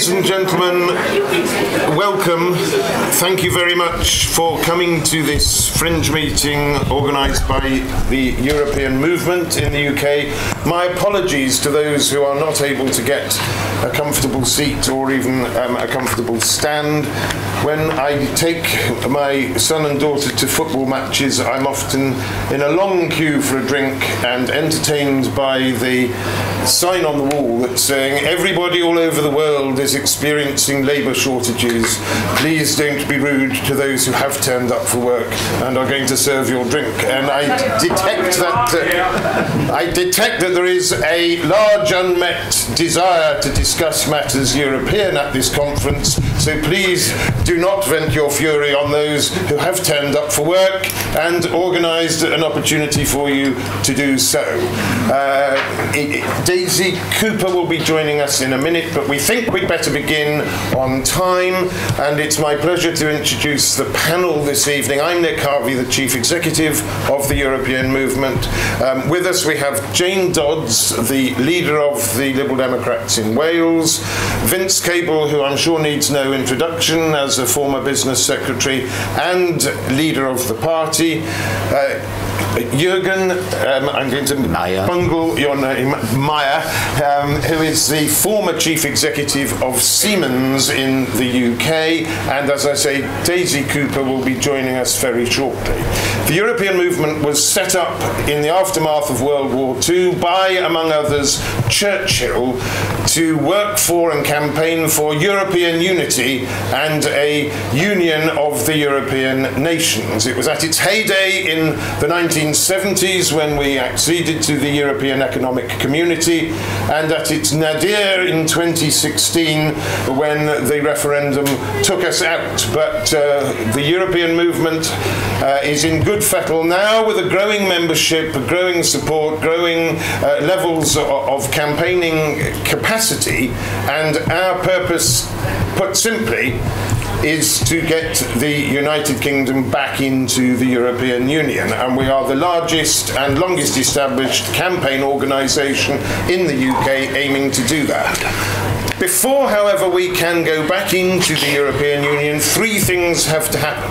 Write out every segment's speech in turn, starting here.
Ladies and gentlemen, welcome. Thank you very much for coming to this Fringe meeting organised by the European Movement in the UK. My apologies to those who are not able to get a comfortable seat or even a comfortable stand. When I take my son and daughter to football matches, I'm often in a long queue for a drink and entertained by the sign on the wall that's saying, everybody all over the world is experiencing labour shortages. Please don't be rude to those who have turned up for work and are going to serve your drink. And I detect that there is a large unmet desire to discuss matters European at this conference, so please do not vent your fury on those who have turned up for work and organised an opportunity for you to do so. Daisy Cooper will be joining us in a minute, but we think we'd better begin on time, and it's my pleasure to introduce the panel this evening. I'm Nick Harvey, the Chief Executive of the European Movement. With us we have Jane Dodds, the leader of the Liberal Democrats in Wales, Vince Cable, who I'm sure needs no introduction as a former business secretary and leader of the party, Jürgen, I'm going to bungle your name, Maier, who is the former chief executive of Siemens in the UK, and as I say, Daisy Cooper will be joining us very shortly. The European movement was set up in the aftermath of World War II by, among others, Churchill, to work for and campaign for European unity and a union of the European nations. It was at its heyday in the 1970s when we acceded to the European Economic Community, and at its nadir in 2016 when the referendum took us out. But the European movement is in good fettle now with a growing membership, a growing support, growing levels of campaigning capacity, and our purpose, put simply, is to get the United Kingdom back into the European Union, and we are the largest and longest established campaign organisation in the UK aiming to do that. Before, however, we can go back into the European Union, three things have to happen.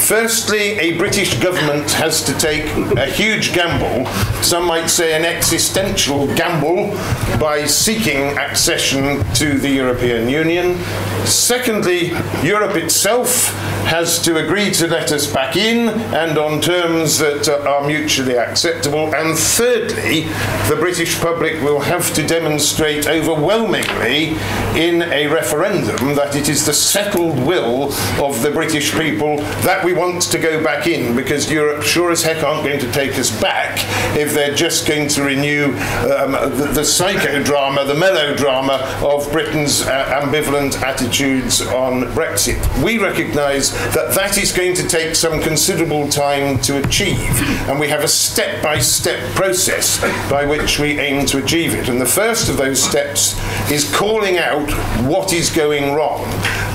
Firstly, a British government has to take a huge gamble, some might say an existential gamble, by seeking accession to the European Union. Secondly, Europe itself has to agree to let us back in, and on terms that are mutually acceptable. And thirdly, the British public will have to demonstrate overwhelmingly in a referendum that it is the settled will of the British people that we want to go back in, because Europe sure as heck aren't going to take us back if they're just going to renew the psychodrama, the melodrama of Britain's ambivalent attitudes on Brexit. We recognise that that is going to take some considerable time to achieve, and we have a step-by-step process by which we aim to achieve it. And the first of those steps is calling out what is going wrong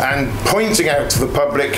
and pointing out to the public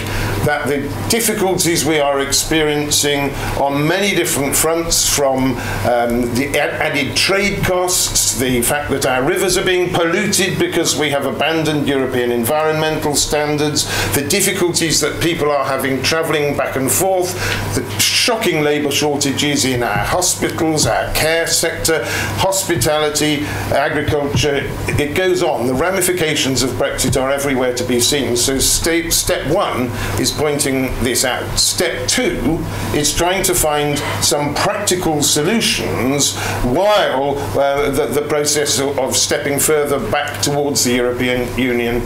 that the difficulties we are experiencing on many different fronts, from the added trade costs, the fact that our rivers are being polluted because we have abandoned European environmental standards, the difficulties that people are having travelling back and forth, the shocking labour shortages in our hospitals, our care sector, hospitality, agriculture, it goes on. The ramifications of Brexit are everywhere to be seen. So step one is pointing this out. Step two is trying to find some practical solutions while the process of stepping further back towards the European Union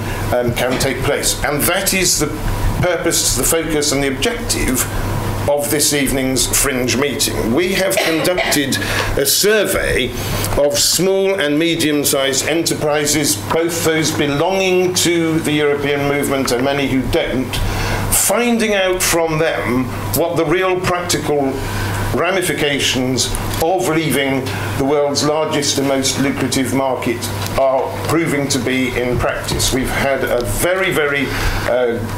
can take place. And that is the purpose, the focus and the objective of this evening's Fringe meeting. We have conducted a survey of small and medium-sized enterprises, both those belonging to the European movement and many who don't, finding out from them what the real practical ramifications of leaving the world's largest and most lucrative market are proving to be in practice. We've had a very, very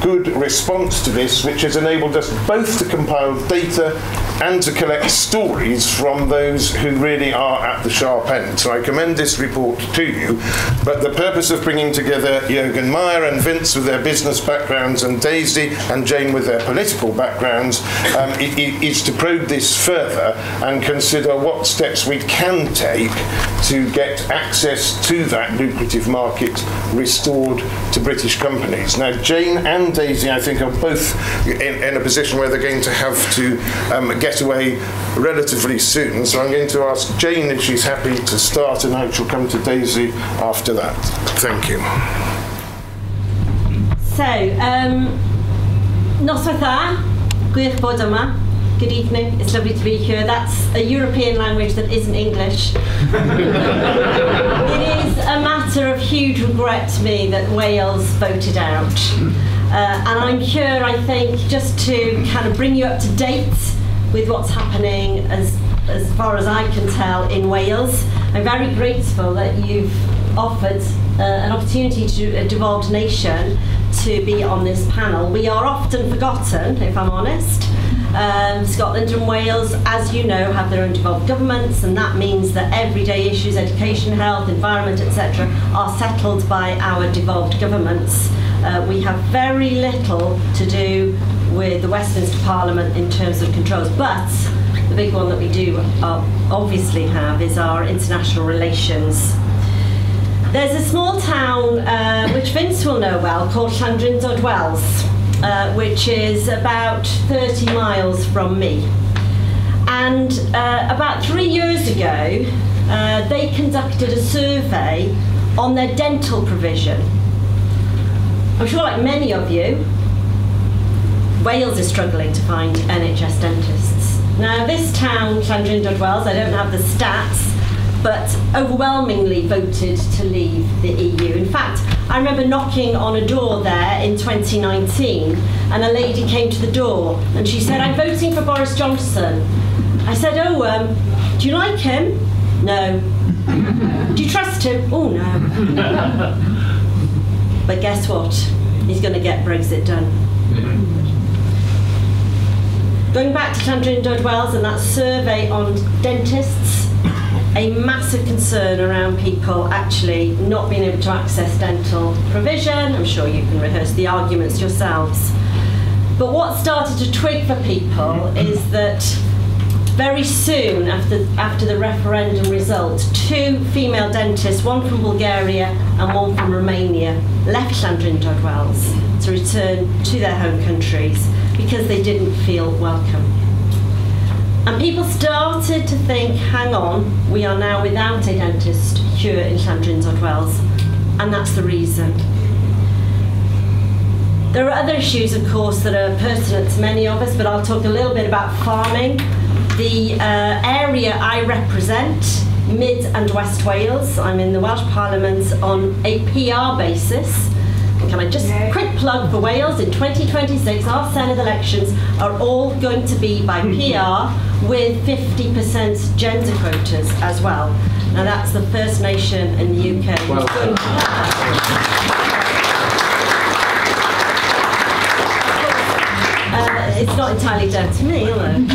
good response to this, which has enabled us both to compile data and to collect stories from those who really are at the sharp end. So I commend this report to you, but the purpose of bringing together Jürgen Maier and Vince with their business backgrounds and Daisy and Jane with their political backgrounds is to probe this further and consider what steps we can take to get access to that lucrative market restored to British companies. Now, Jane and Daisy, I think, are both in a position where they're going to have to get away relatively soon. So I'm going to ask Jane if she's happy to start, and I shall come to Daisy after that. Thank you. So, noswaith dda, gwych bod yma. Good evening, it's lovely to be here. That's a European language that isn't English. It is a matter of huge regret to me that Wales voted out. And I'm here, I think, just to kind of bring you up to date with what's happening as far as I can tell in Wales. I'm very grateful that you've offered an opportunity to a devolved nation to be on this panel. We are often forgotten, if I'm honest. Scotland and Wales, as you know, have their own devolved governments, and that means that everyday issues, education, health, environment, etc., are settled by our devolved governments. We have very little to do with the Westminster Parliament in terms of controls, but the big one that we do obviously have is our international relations. There's a small town which Vince will know well called Dodds, which is about 30 miles from me. And about 3 years ago, they conducted a survey on their dental provision. I'm sure, like many of you, Wales is struggling to find NHS dentists. Now, this town, Dodds, I don't have the stats, but overwhelmingly voted to leave the EU. In fact, I remember knocking on a door there in 2019, and a lady came to the door and she said, "I'm voting for Boris Johnson." I said, "Oh, do you like him?" "No." "Do you trust him?" "Oh, no." But guess what? He's going to get Brexit done. Going back to Dodds and that survey on dentists, a massive concern around people actually not being able to access dental provision. I'm sure you can rehearse the arguments yourselves. But what started to twig for people is that very soon after the referendum result, 2 female dentists, one from Bulgaria and one from Romania, left Dodds to return to their home countries because they didn't feel welcome. And people started to think, hang on, we are now without a dentist here in Dodds, and that's the reason. There are other issues, of course, that are pertinent to many of us, but I'll talk a little bit about farming. The area I represent, Mid and West Wales, I'm in the Welsh Parliament on a PR basis. And can I just quick plug for Wales, in 2026 our Senedd elections are all going to be by PR with 50% gender quotas as well. Now that's the first nation in the UK. Well, it's not entirely down to me, is it?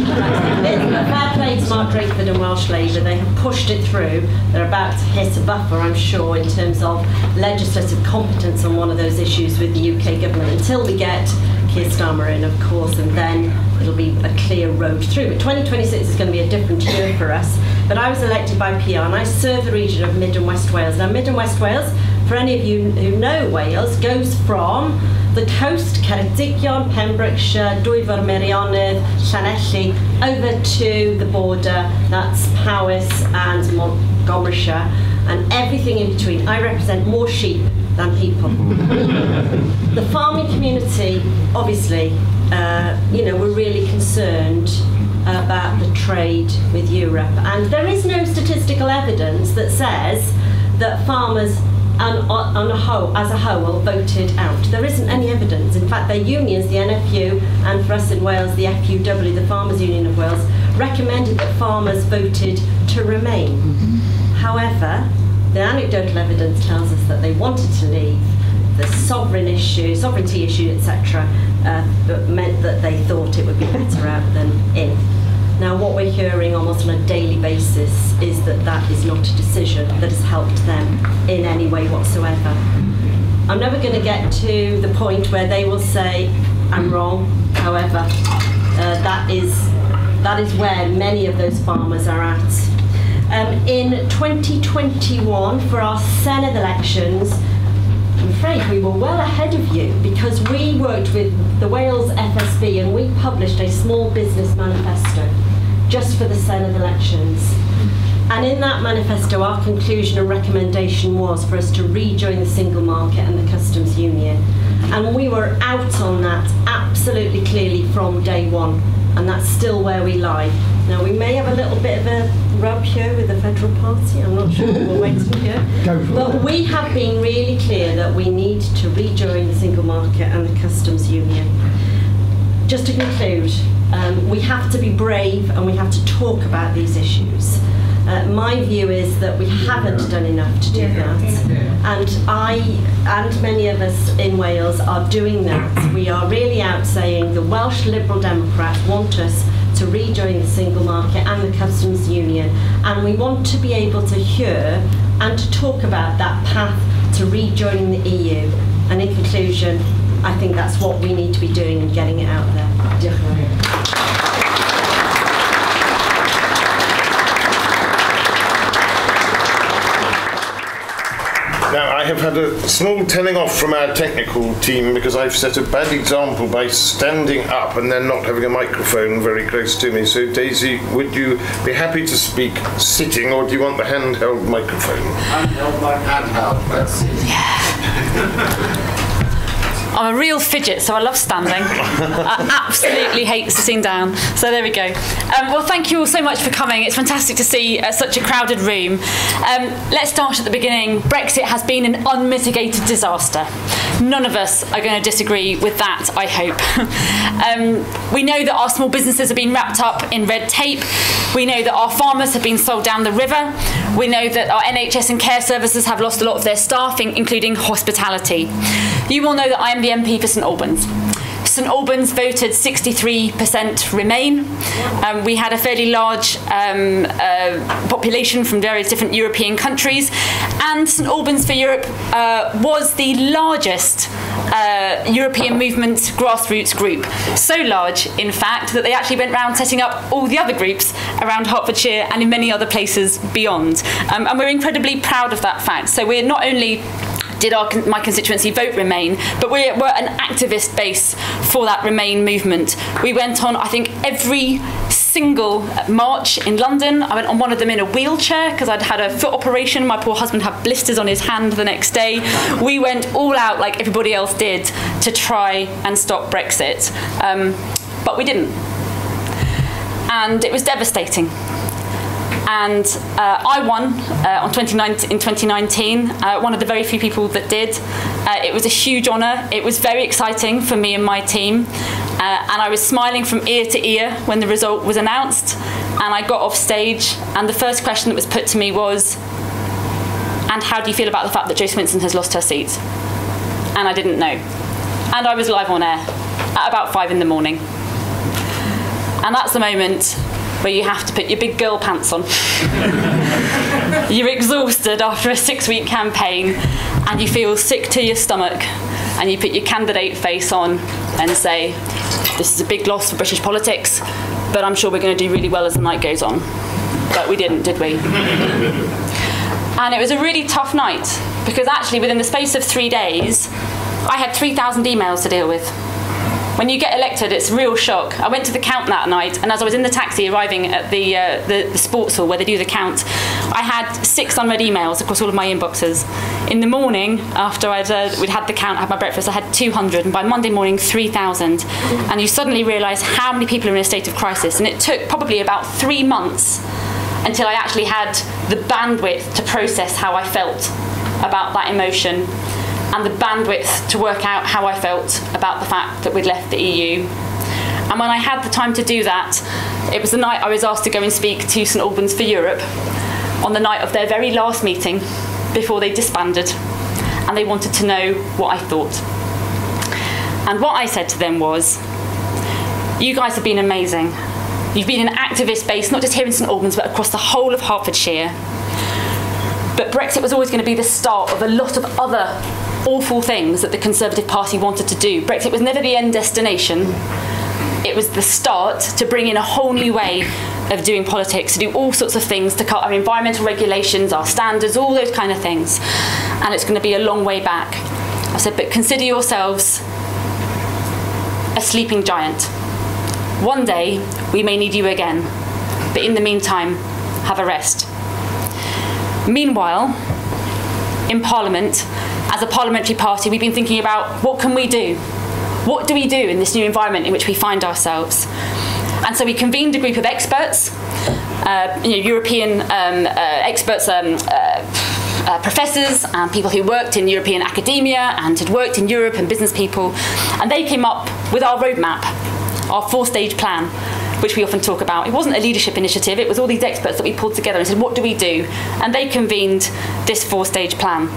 Fair play to Mark Drakeford and Welsh Labour. They have pushed it through. They're about to hit a buffer, I'm sure, in terms of legislative competence on one of those issues with the UK government, until we get Keir Starmer in, of course, and then it'll be a clear road through. But 2026 is going to be a different year for us. But I was elected by PR, and I serve the region of Mid and West Wales. Now, Mid and West Wales, for any of you who know Wales, goes from the coast, Ceredigion, Pembrokeshire, Dwyfor, Meirionnydd, Llanelli, over to the border, that's Powys and Montgomeryshire, and everything in between. I represent more sheep than people. The farming community, obviously, we're really concerned about the trade with Europe, and there is no statistical evidence that says that farmers as a whole voted out. There isn't any evidence. In fact, their unions, the NFU, and for us in Wales, the FUW, the Farmers Union of Wales, recommended that farmers voted to remain. However, the anecdotal evidence tells us that they wanted to leave. The sovereignty issue, etc., meant that they thought it would be better out than in. Now, what we're hearing almost on a daily basis is that that is not a decision that has helped them in any way whatsoever. I'm never going to get to the point where they will say, I'm wrong. However, that is where many of those farmers are at. In 2021, for our Senedd elections, I'm afraid we were well ahead of you, because we worked with the Wales FSB and we published a small business manifesto just for the Senedd elections. And in that manifesto, our conclusion and recommendation was for us to rejoin the single market and the customs union. And we were out on that absolutely clearly from day one, and that's still where we lie. Now, we may have a little bit of a rub here with the Federal Party, I'm not sure, we'll wait and hear. But we have been really clear that we need to rejoin the single market and the customs union. Just to conclude, we have to be brave and we have to talk about these issues. My view is that we haven't done enough to do that, and I and many of us in Wales are doing that. We are really out saying the Welsh Liberal Democrats want us to rejoin the single market and the customs union, and we want to be able to hear and to talk about that path to rejoining the EU. And in conclusion, I think that's what we need to be doing and getting it out there. Now, I have had a small telling off from our technical team because I've set a bad example by standing up and then not having a microphone very close to me. So, Daisy, would you be happy to speak sitting, or do you want the handheld microphone? Handheld, let's see. Yeah. I'm a real fidget, so I love standing. I absolutely hate sitting down. So there we go. Well, thank you all so much for coming. It's fantastic to see such a crowded room. Let's start at the beginning. Brexit has been an unmitigated disaster. None of us are going to disagree with that, I hope. We know that our small businesses have been wrapped up in red tape. We know that our farmers have been sold down the river. We know that our NHS and care services have lost a lot of their staff, including hospitality. You will know that I am the MP for St Albans. St Albans voted 63% Remain. We had a fairly large population from various different European countries, and St Albans for Europe was the largest European movement grassroots group. So large, in fact, that they actually went round setting up all the other groups around Hertfordshire and in many other places beyond. And we're incredibly proud of that fact. So we're not only did my constituency vote Remain, but we're an activist base for that Remain movement. We went on, I think, every single march in London. I went on one of them in a wheelchair because I'd had a foot operation. My poor husband had blisters on his hand the next day. We went all out like everybody else did to try and stop Brexit. But we didn't. And it was devastating. And I won in 2019, one of the very few people that did. It was a huge honour. It was very exciting for me and my team. And I was smiling from ear to ear when the result was announced. And I got off stage, and the first question that was put to me was, and how do you feel about the fact that Jo Swinson has lost her seat? And I didn't know. And I was live on air at about 5 in the morning. And that's the moment where you have to put your big girl pants on. You're exhausted after a 6-week campaign, and you feel sick to your stomach, and you put your candidate face on and say, this is a big loss for British politics, but I'm sure we're going to do really well as the night goes on. But we didn't, did we? And it was a really tough night, because actually within the space of 3 days, I had 3,000 emails to deal with. When you get elected, it's a real shock. I went to the count that night, and as I was in the taxi arriving at the sports hall where they do the count, I had 6 unread emails across all of my inboxes. In the morning, after we'd had the count, had my breakfast, I had 200, and by Monday morning, 3,000. And you suddenly realise how many people are in a state of crisis. And it took probably about 3 months until I actually had the bandwidth to process how I felt about that emotion, and the bandwidth to work out how I felt about the fact that we'd left the EU. And when I had the time to do that, it was the night I was asked to go and speak to St Albans for Europe, on the night of their very last meeting before they disbanded, and they wanted to know what I thought. And what I said to them was, you guys have been amazing, You've been an activist base, not just here in St Albans, but across the whole of Hertfordshire. But Brexit was always going to be the start of a lot of other awful things that the Conservative Party wanted to do. Brexit was never the end destination. It was the start to bring in a whole new way of doing politics, to do all sorts of things, to cut our environmental regulations, our standards, all those kind of things. And it's going to be a long way back. I said, but consider yourselves a sleeping giant. One day, we may need you again. But in the meantime, have a rest. Meanwhile, in Parliament, as a parliamentary party, we've been thinking about what can we do? What do we do in this new environment in which we find ourselves? And so we convened a group of experts, European experts, professors and people who worked in European academia and had worked in Europe and business people. And they came up with our roadmap, our 4-stage plan, which we often talk about. It wasn't a leadership initiative, it was all these experts that we pulled together and said, what do we do? And they convened this 4-stage plan.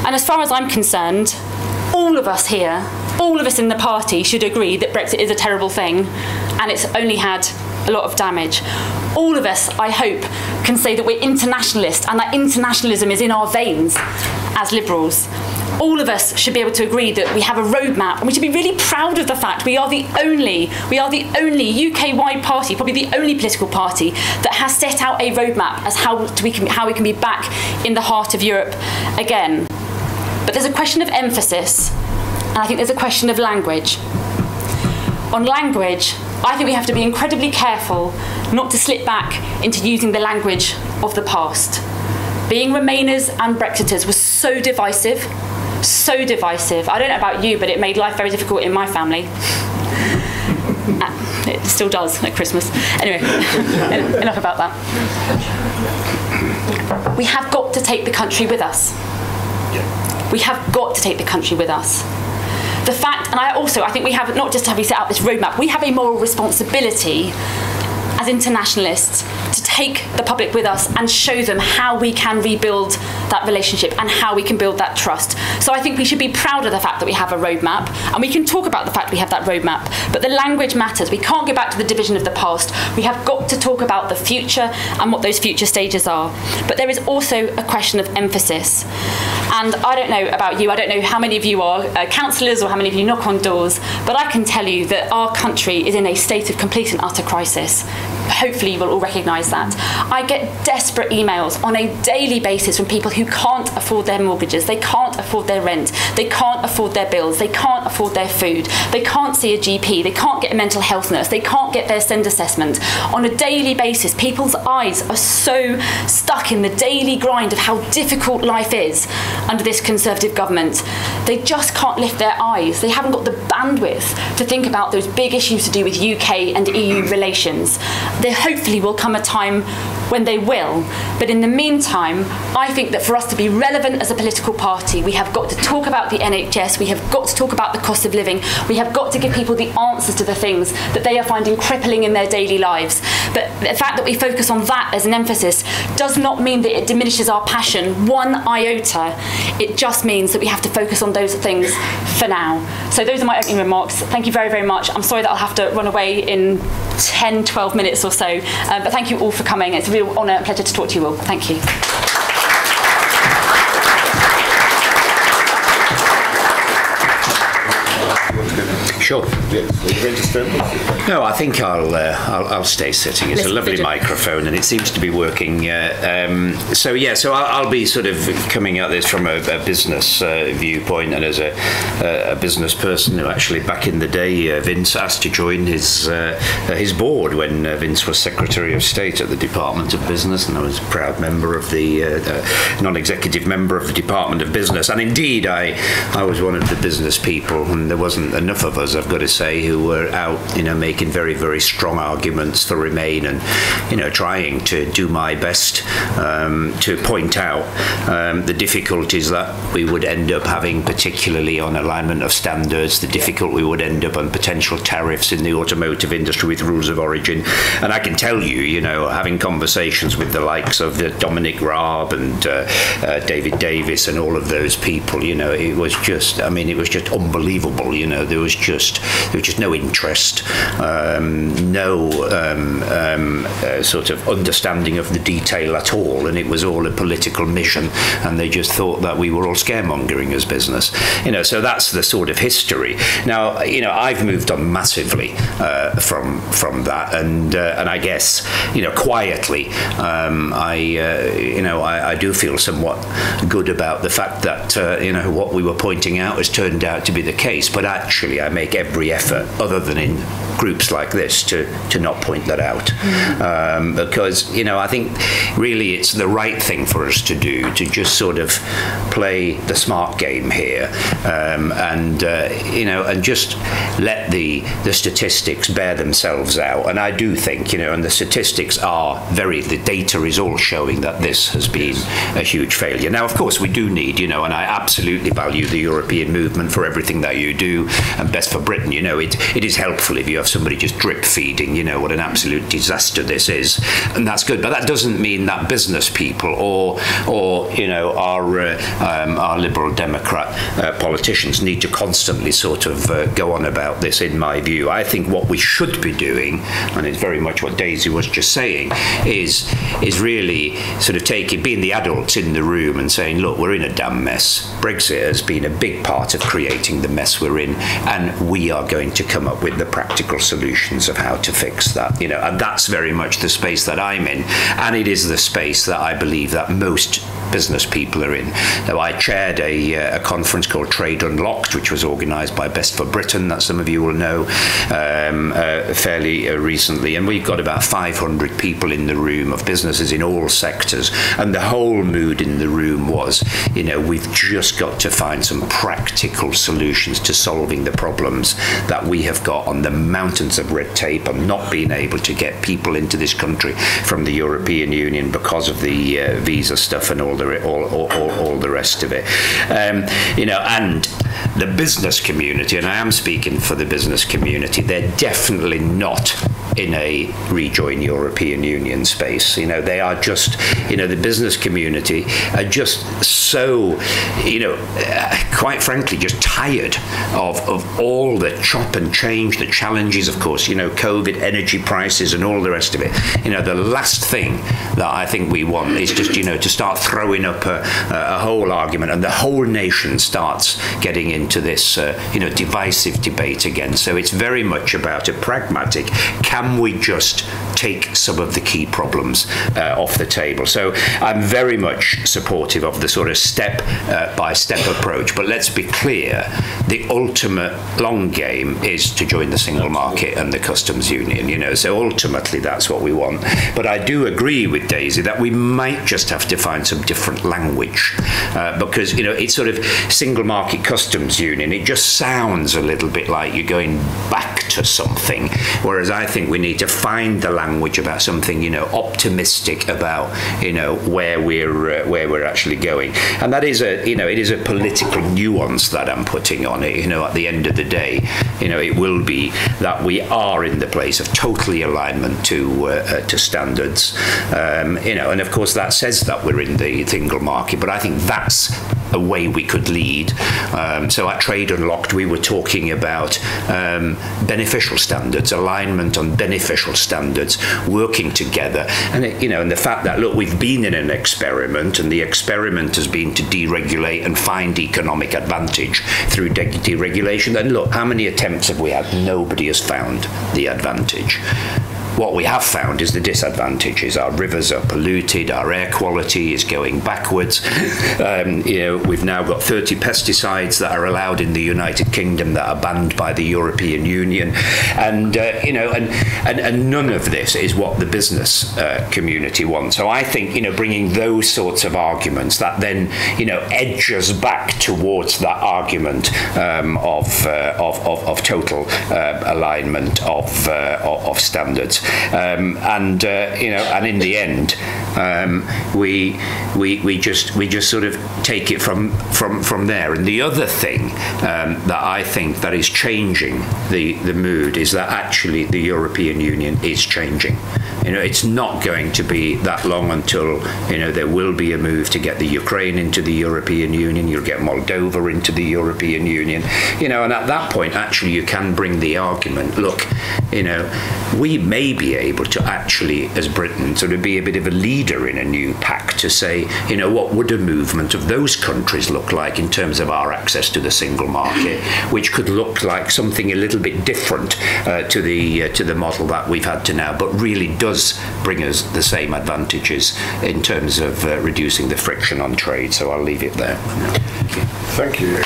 And as far as I'm concerned, all of us here, all of us in the party should agree that Brexit is a terrible thing and it's only had a lot of damage. All of us, I hope, can say that we're internationalist and that internationalism is in our veins as Liberals. All of us should be able to agree that we have a roadmap and we should be really proud of the fact we are the only UK-wide party, probably the only political party that has set out a roadmap as how we can be back in the heart of Europe again. But there's a question of emphasis and I think there's a question of language. On language, I think we have to be incredibly careful not to slip back into using the language of the past. Being Remainers and Brexiters was so divisive. So divisive. I don't know about you, but it made life very difficult in my family. It still does at Christmas. Anyway, enough about that. We have got to take the country with us. We have got to take the country with us. The fact, and I think we have, not just have we set out this roadmap, we have a moral responsibility as internationalists to take the public with us and show them how we can rebuild that relationship and how we can build that trust. So I think we should be proud of the fact that we have a roadmap and we can talk about the fact we have that roadmap, but the language matters. We can't go back to the division of the past. We have got to talk about the future and what those future stages are. But there is also a question of emphasis. And I don't know about you, I don't know how many of you are councillors or how many of you knock on doors, but I can tell you that our country is in a state of complete and utter crisis. Hopefully you will all recognise that. I get desperate emails on a daily basis from people who can't afford their mortgages, they can't afford their rent, they can't afford their bills, they can't afford their food, they can't see a GP, they can't get a mental health nurse, they can't get their SEND assessment. On a daily basis, people's eyes are so stuck in the daily grind of how difficult life is under this Conservative government. They just can't lift their eyes. They haven't got the bandwidth to think about those big issues to do with UK and EU relations. There hopefully will come a time when they will. But in the meantime, I think that for us to be relevant as a political party, we have got to talk about the NHS, we have got to talk about the cost of living, we have got to give people the answers to the things that they are finding crippling in their daily lives. But the fact that we focus on that as an emphasis does not mean that it diminishes our passion one iota. It just means that we have to focus on those things for now. So those are my opening remarks. Thank you very, very much. I'm sorry that I'll have to run away in 10, 12 minutes or so, but thank you all for coming. It's a real honour and pleasure to talk to you all. Thank you. Sure. No, I think I'll stay sitting. It's a lovely microphone, and it seems to be working. So I'll be sort of coming at this from a business viewpoint, and as a business person who actually back in the day, Vince asked to join his board when Vince was Secretary of State at the Department of Business, and I was a proud member of the non-executive member of the Department of Business, and indeed I was one of the business people, and there wasn't enough of us, I've got to say, who were out, making very, very strong arguments for Remain, and trying to do my best to point out the difficulties that we would end up having, particularly on alignment of standards, the difficulty we would end up on potential tariffs in the automotive industry with rules of origin. And I can tell you, having conversations with the likes of Dominic Raab and David Davis and all of those people, it was just unbelievable. There was just just no interest, no sort of understanding of the detail at all, and it was all a political mission, and they just thought that we were all scaremongering as business. So that's the sort of history. Now, I've moved on massively from that, and I guess, quietly, I do feel somewhat good about the fact that what we were pointing out has turned out to be the case. But actually, I make every effort, other than in groups like this, to not point that out, because I think really it's the right thing for us to do, to just sort of play the smart game here, and just let the statistics bear themselves out. And I do think, and the statistics are the data is all showing that this has been a huge failure. Now, of course, we do need, and I absolutely value the European movement for everything that you do, and Best for Britain, it is helpful if you have somebody just drip feeding, what an absolute disaster this is, and that's good. But that doesn't mean that business people or our Liberal Democrat politicians need to constantly sort of go on about this, in my view. I think what we should be doing, and it's very much what Daisy was just saying, is really sort of being the adults in the room and saying, look, we're in a damn mess. Brexit has been a big part of creating the mess we're in, and we are going to come up with the practical solutions of how to fix that. And that's very much the space that I'm in, and it is the space that I believe that most business people are in. Now, I chaired a conference called Trade Unlocked, which was organised by Best for Britain, that some of you will know, fairly recently, and we've got about 500 people in the room of businesses in all sectors, and the whole mood in the room was, we've just got to find some practical solutions to solving the problems that we have got on the mountains of red tape and not being able to get people into this country from the European Union because of the visa stuff and all the rest of it. And the business community, and I am speaking for the business community, they're definitely not in a rejoin European Union space. They are just, the business community are just so, quite frankly, just tired of all the chop and change, the challenges, of course, COVID, energy prices and all the rest of it. The last thing that I think we want is just, to start throwing up a whole argument, and the whole nation starts getting into this, divisive debate again. So it's very much about a pragmatic, can we just take some of the key problems off the table? So I'm very much supportive of the sort of step-by-step approach, but let's be clear, the ultimate long game is to join the single market and the customs union, so ultimately that's what we want. But I do agree with Daisy that we might just have to find some different language, because, it's sort of single market customs union, it just sounds a little bit like you're going back to something, whereas I think we need to find the language about something, optimistic about, where we're actually going. And that is it is a political nuance that I'm putting on it. At the end of the day, it will be that we are in the place of totally alignment to standards, and of course that says that we're in the single market, but I think that's a way we could lead. So at Trade Unlocked, we were talking about beneficial standards, alignment on beneficial standards, working together, and and the fact that, look, we've been in an experiment, and the experiment has been to deregulate and find economic advantage through deregulation. And look, how many attempts have we had? Nobody has found the advantage. What we have found is the disadvantages. Our rivers are polluted, our air quality is going backwards. We've now got 30 pesticides that are allowed in the United Kingdom that are banned by the European Union, and none of this is what the business community wants. So I think bringing those sorts of arguments that then edge us back towards that argument of total alignment of standards. And in the end, We just sort of take it from there. And the other thing that I think that is changing the mood is that actually the European Union is changing. It's not going to be that long until there will be a move to get the Ukraine into the European Union. You'll get Moldova into the European Union. And at that point, actually, you can bring the argument, look, we may be able to actually, as Britain, sort of be a bit of a leader in a new pact to say, what would a movement of those countries look like in terms of our access to the single market, which could look like something a little bit different to the model that we've had to now, but really does bring us the same advantages in terms of reducing the friction on trade. So I'll leave it there. Thank you.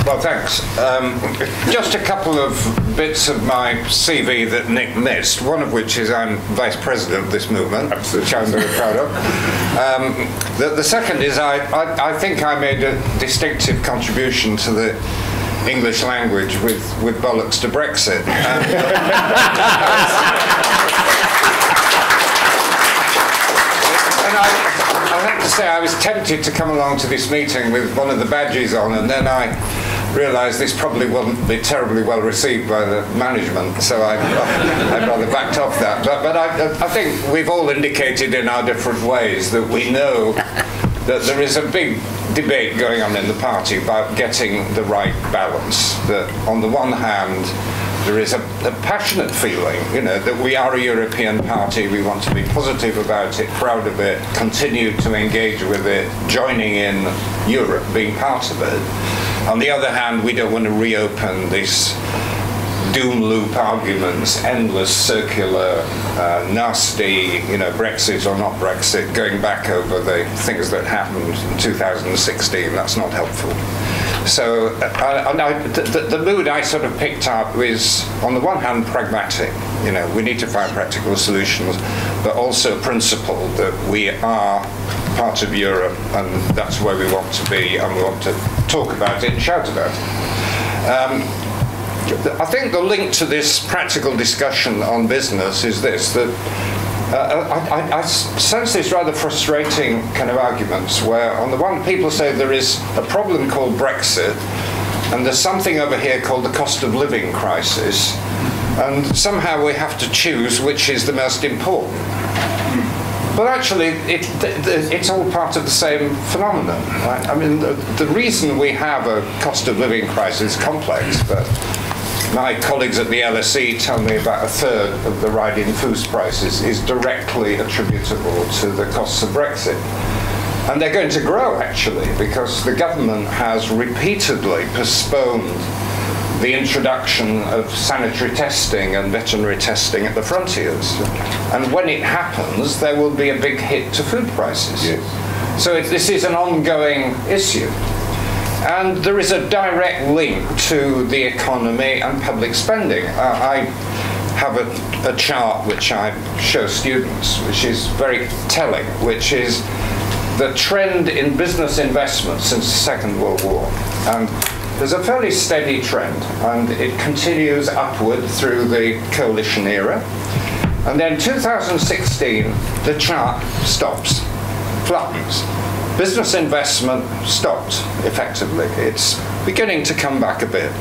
Well, thanks. Just a couple of bits of my CV that Nick missed, one of which is I'm Vice President of this movement, which I'm very proud of. The second is I think I made a distinctive contribution to the English language with bollocks to Brexit. And I have to say I was tempted to come along to this meeting with one of the badges on, and then I realised this probably wouldn't be terribly well received by the management, so I rather backed off that. But I think we've all indicated in our different ways that we know that there is a big debate going on in the party about getting the right balance. That on the one hand, there is a passionate feeling, that we are a European party, we want to be positive about it, proud of it, continue to engage with it, joining in Europe, being part of it. On the other hand, we don't want to reopen these doom loop arguments, endless, circular, nasty, Brexit or not Brexit, going back over the things that happened in 2016. That's not helpful. So the mood I sort of picked up is, on the one hand, pragmatic. We need to find practical solutions, but also principled that we are part of Europe and that's where we want to be, and we want to talk about it and shout about it. I think the link to this practical discussion on business is this, that I sense these rather frustrating kind of arguments where on the one people say there is a problem called Brexit and there's something over here called the cost of living crisis, and somehow we have to choose which is the most important. But actually, it's all part of the same phenomenon. Right? I mean, the reason we have a cost of living crisis is complex, but my colleagues at the LSE tell me about a third of the ride in food prices is directly attributable to the costs of Brexit. And they're going to grow, actually, because the government has repeatedly postponed the introduction of sanitary testing and veterinary testing at the frontiers. And when it happens, there will be a big hit to food prices. Yes. So this is an ongoing issue. And there is a direct link to the economy and public spending. I have a chart which I show students, which is very telling, which is the trend in business investment since the Second World War. And there's a fairly steady trend, and it continues upward through the coalition era. And then 2016, the chart stops, flattens. Business investment stopped, effectively. It's beginning to come back a bit,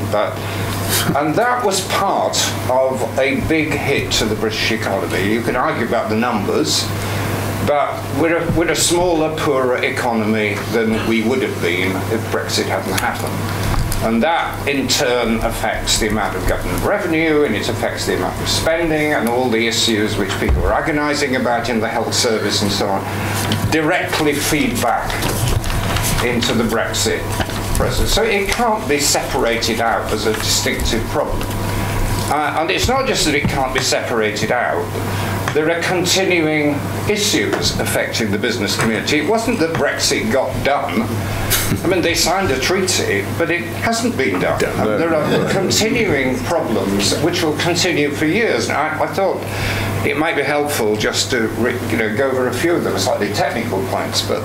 and that was part of a big hit to the British economy. You can argue about the numbers, but we're a smaller, poorer economy than we would have been if Brexit hadn't happened. And that, in turn, affects the amount of government revenue, and it affects the amount of spending, and all the issues which people are agonising about in the health service and so on, directly feed back into the Brexit process. So it can't be separated out as a distinctive problem. And it's not just that it can't be separated out, there are continuing issues affecting the business community. It wasn't that Brexit got done. I mean, they signed a treaty, but it hasn't been done. There are continuing problems which will continue for years. And I thought it might be helpful just to go over a few of them, slightly technical points. But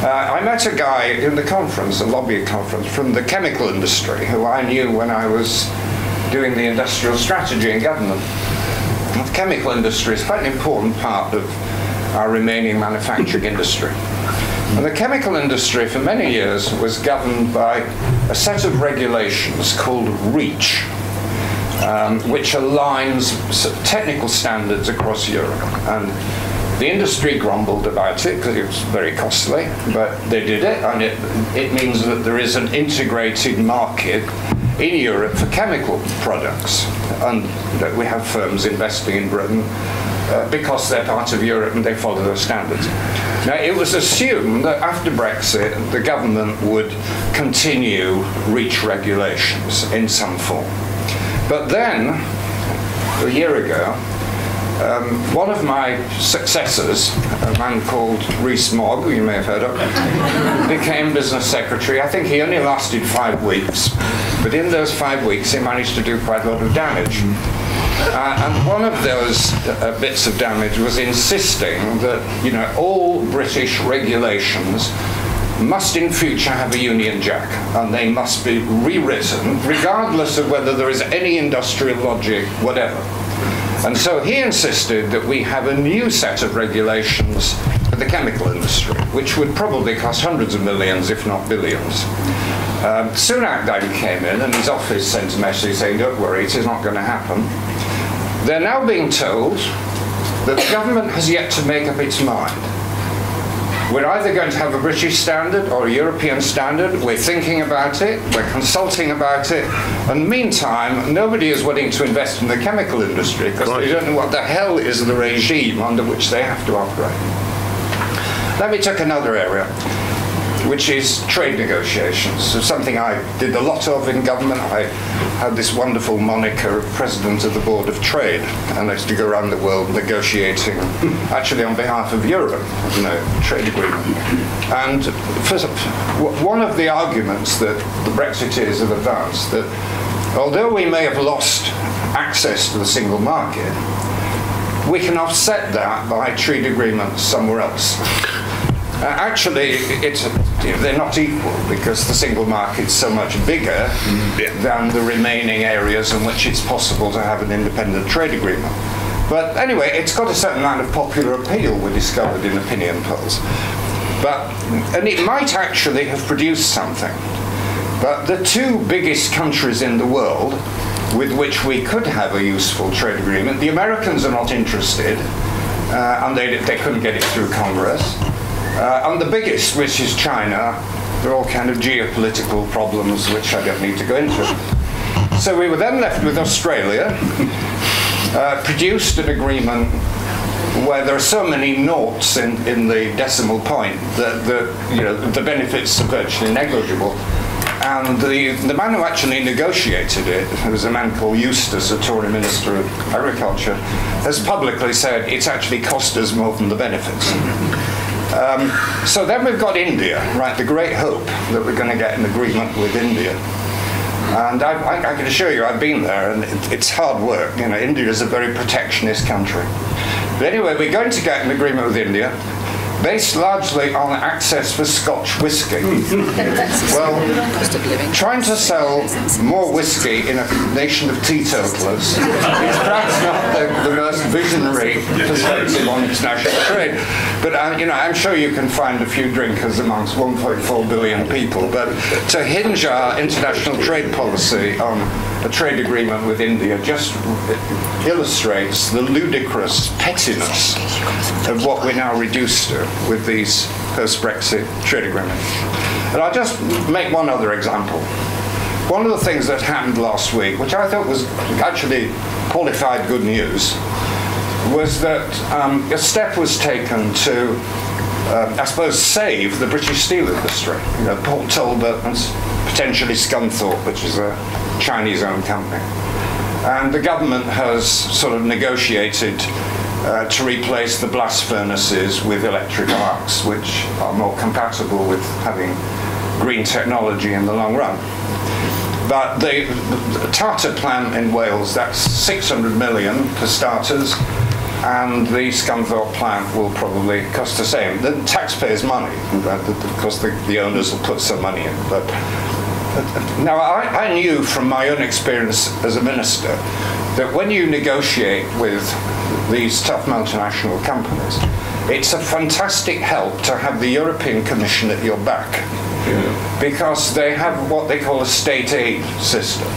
I met a guy in the conference, a lobby conference, from the chemical industry, who I knew when I was doing the industrial strategy in government. The chemical industry is quite an important part of our remaining manufacturing industry. And the chemical industry for many years was governed by a set of regulations called REACH, which aligns technical standards across Europe. And the industry grumbled about it because it was very costly, but they did it, and it means that there is an integrated market in Europe for chemical products. And we have firms investing in Britain because they're part of Europe and they follow those standards. Now, it was assumed that after Brexit, the government would continue REACH regulations in some form. But then, a year ago, one of my successors, a man called Rhys Mogg, who you may have heard of, became business secretary. I think he only lasted 5 weeks, but in those 5 weeks he managed to do quite a lot of damage. And one of those bits of damage was insisting that, all British regulations must in future have a Union Jack, and they must be rewritten, regardless of whether there is any industrial logic, whatever. And so he insisted that we have a new set of regulations for the chemical industry, which would probably cost hundreds of millions, if not billions. Sunak then came in, and his office sent a message saying, don't worry, it is not going to happen. They're now being told that the government has yet to make up its mind. We're either going to have a British standard or a European standard. We're thinking about it, we're consulting about it, and meantime, nobody is willing to invest in the chemical industry because they don't know what the hell is the regime under which they have to operate. Let me take another area, which is trade negotiations. So something I did a lot of in government. I had this wonderful moniker of President of the Board of Trade, and I used to go around the world negotiating, actually on behalf of Europe, trade agreement. And one of the arguments that the Brexiteers have advanced, that although we may have lost access to the single market, we can offset that by trade agreements somewhere else. Actually, they're not equal because the single market's so much bigger than the remaining areas in which it's possible to have an independent trade agreement. But anyway, it's got a certain amount of popular appeal, we discovered in opinion polls. And it might actually have produced something. But the two biggest countries in the world with which we could have a useful trade agreement, the Americans are not interested, and they couldn't get it through Congress. And the biggest, which is China, there are all kind of geopolitical problems which I don't need to go into. So we were then left with Australia, produced an agreement where there are so many noughts in the decimal point that the benefits are virtually negligible. And the man who actually negotiated it, who was a man called Eustace, a Tory Minister of Agriculture, has publicly said it's actually cost us more than the benefits. So then we've got India, right, the great hope that we're going to get an agreement with India. And I can assure you, I've been there, and it's hard work. India is a very protectionist country. But anyway, we're going to get an agreement with India, based largely on access for Scotch whisky. Well, trying to sell more whisky in a nation of teetotalers is perhaps not the most visionary perspective on international trade. But I'm sure you can find a few drinkers amongst 1.4 billion people. But to hinge our international trade policy on a trade agreement with India just illustrates the ludicrous pettiness of what we're now reduced to with these post-Brexit trade agreements. And I'll just make one other example. One of the things that happened last week, which I thought was actually qualified good news, was that a step was taken to, I suppose, save the British steel industry. Port Talbot and potentially Scunthorpe, which is a Chinese-owned company. And the government has sort of negotiated to replace the blast furnaces with electric arcs, which are more compatible with having green technology in the long run. But the Tata plant in Wales, that's 600 million for starters, and the Scunthorpe plant will probably cost the same. The taxpayers' money, because the owners will put some money in. But now, I knew from my own experience as a minister that when you negotiate with these tough multinational companies, it's a fantastic help to have the European Commission at your back, because they have what they call a state aid system.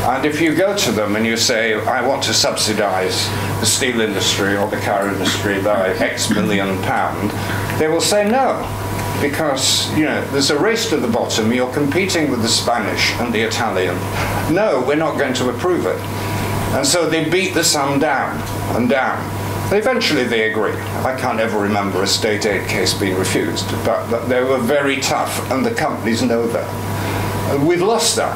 And if you go to them and you say, I want to subsidise the steel industry or the car industry by X million pound, they will say no. Because, there's a race to the bottom, you're competing with the Spanish and the Italian. No, we're not going to approve it. And so they beat the sum down and down. Eventually they agree. I can't ever remember a state aid case being refused, but they were very tough, and the companies know that. We've lost that.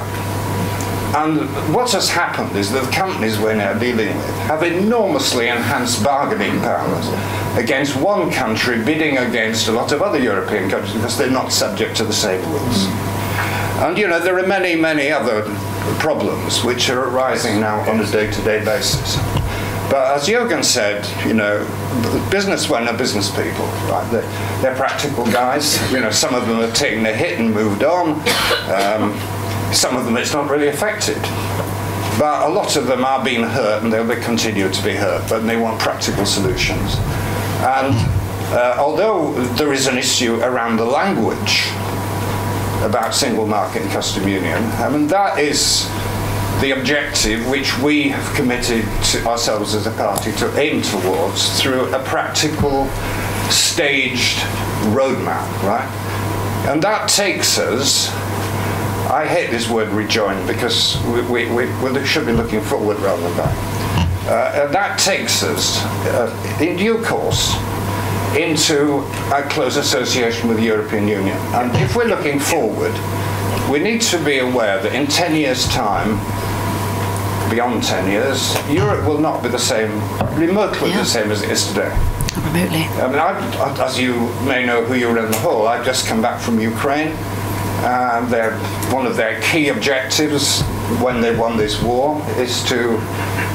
And what has happened is that the companies we're now dealing with have enormously enhanced bargaining powers against one country bidding against a lot of other European countries because they're not subject to the same rules. And there are many, many other problems which are arising now on a day-to-day basis. But as Jürgen said, businessmen are business people, right? They're practical guys. Some of them have taken a hit and moved on. Some of them it's not really affected. But a lot of them are being hurt, and they'll continue to be hurt, but they want practical solutions. And although there is an issue around the language about single market and custom union, that is the objective which we have committed to ourselves as a party to aim towards through a practical, staged roadmap, right? And that takes us, I hate this word rejoin because we should be looking forward rather than back. And that takes us, in due course, into a close association with the European Union. And if we're looking forward, we need to be aware that in 10 years' time, beyond 10 years, Europe will not be the same, remotely the same as it is today. Remotely. As you may know who you're in the hall, I've just come back from Ukraine. One of their key objectives when they won this war is to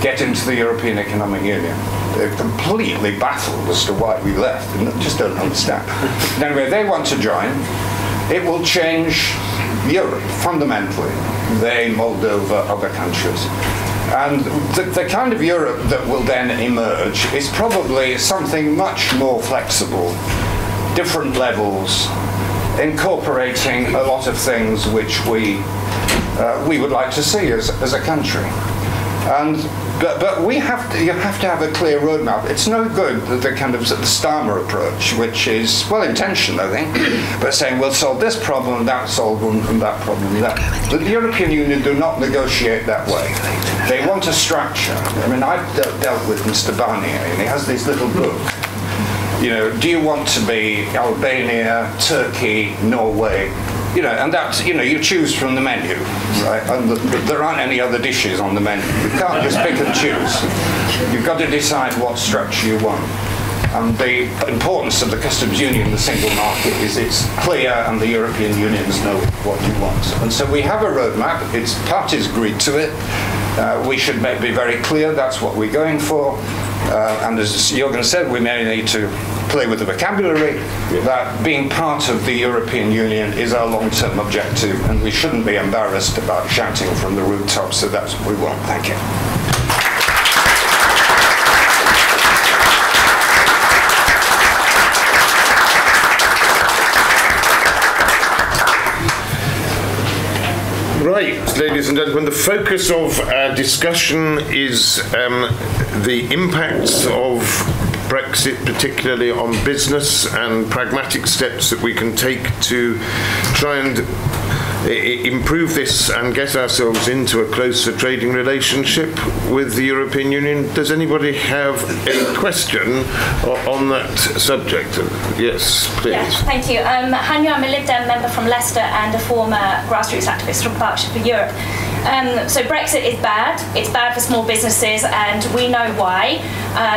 get into the European Economic Union. They're completely baffled as to why we left, and just don't understand. Anyway, they want to join. It will change Europe fundamentally. They, Moldova, other countries. And the kind of Europe that will then emerge is probably something much more flexible, different levels, incorporating a lot of things which we would like to see as a country. But you have to have a clear roadmap. It's no good the kind of the Starmer approach, which is well-intentioned, I think, but saying we'll solve this problem, that solve one, and that problem, that. The European Union do not negotiate that way. They want a structure. I've dealt with Mr. Barnier, and he has this little book. Do you want to be Albania, Turkey, Norway? And that's, you choose from the menu, right? And there aren't any other dishes on the menu. You can't just pick and choose. You've got to decide what structure you want. And the importance of the customs union, the single market, is it's clear and the European unions know what you want. And so we have a roadmap. Parties agreed to it. We should be very clear that's what we're going for. And as Jürgen said, we may need to play with the vocabulary. That being part of the European Union is our long-term objective, and we shouldn't be embarrassed about shouting from the rooftops, so that's what we want. Thank you. Right, ladies and gentlemen, the focus of our discussion is the impacts of Brexit, particularly on business, and pragmatic steps that we can take to try and improve this and get ourselves into a closer trading relationship with the European Union. Does anybody have a question on that subject? Yes, please. Yes, thank you. Hanya, I'm a Lib Dem member from Leicester and a former grassroots activist from Berkshire for Europe. So Brexit is bad. It's bad for small businesses, and we know why.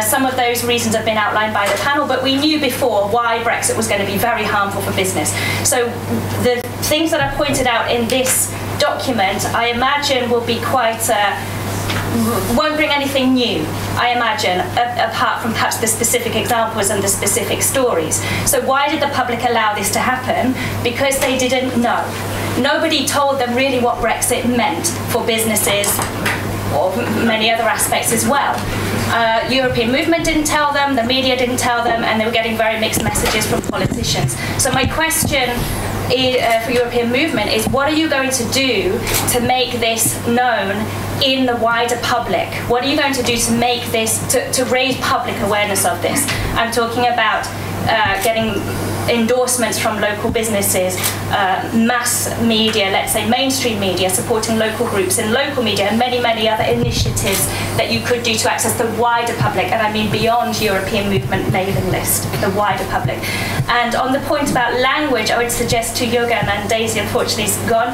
Some of those reasons have been outlined by the panel, but we knew before why Brexit was going to be very harmful for business. So the things that are pointed out in this document, I imagine, will be quite... won't bring anything new, I imagine, apart from perhaps the specific examples and the specific stories. So why did the public allow this to happen? Because they didn't know. Nobody told them really what Brexit meant for businesses or many other aspects as well. European movement didn't tell them, the media didn't tell them, and they were getting very mixed messages from politicians. So my question for European movement is, what are you going to do to make this known in the wider public? What are you going to do to make this, to raise public awareness of this? I'm talking about getting endorsements from local businesses, mass media, let's say mainstream media, supporting local groups in local media, and many, many other initiatives that you could do to access the wider public, and I mean beyond European movement mailing list, the wider public. And on the point about language, I would suggest to Jürgen, and Daisy unfortunately is gone,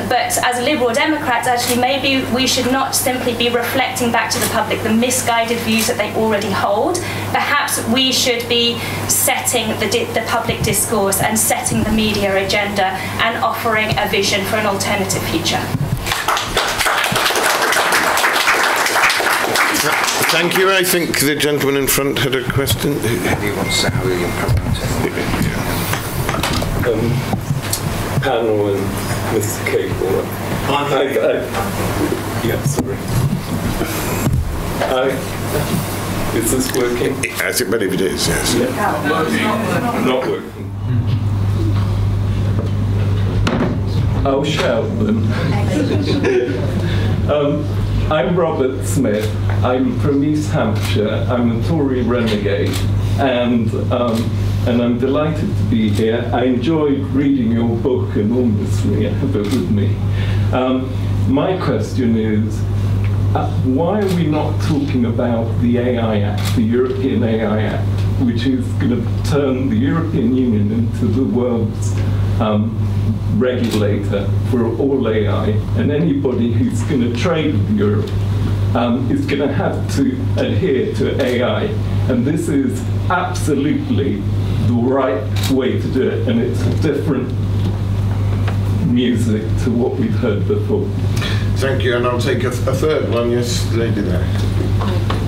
but as Liberal Democrats, actually maybe we should not simply be reflecting back to the public the misguided views that they already hold. Perhaps we should be setting the public discourse and setting the media agenda and offering a vision for an alternative future. Thank you. I think the gentleman in front had a question. Who wants to have your Panel and Mr. Cable. Yeah, sorry. Is this working? I think, but if it is, yes. Yeah. Not working. I'll shout then. I'm Robert Smith. I'm from East Hampshire. I'm a Tory renegade, and I'm delighted to be here. I enjoyed reading your book enormously. I have it with me. My question is, why are we not talking about the AI Act, the European AI Act, which is going to turn the European Union into the world's regulator for all AI, and anybody who's going to trade with Europe is going to have to adhere to AI, and this is absolutely the right way to do it, and it's different music to what we've heard before. Thank you, and I'll take a third one. Yes, lady there.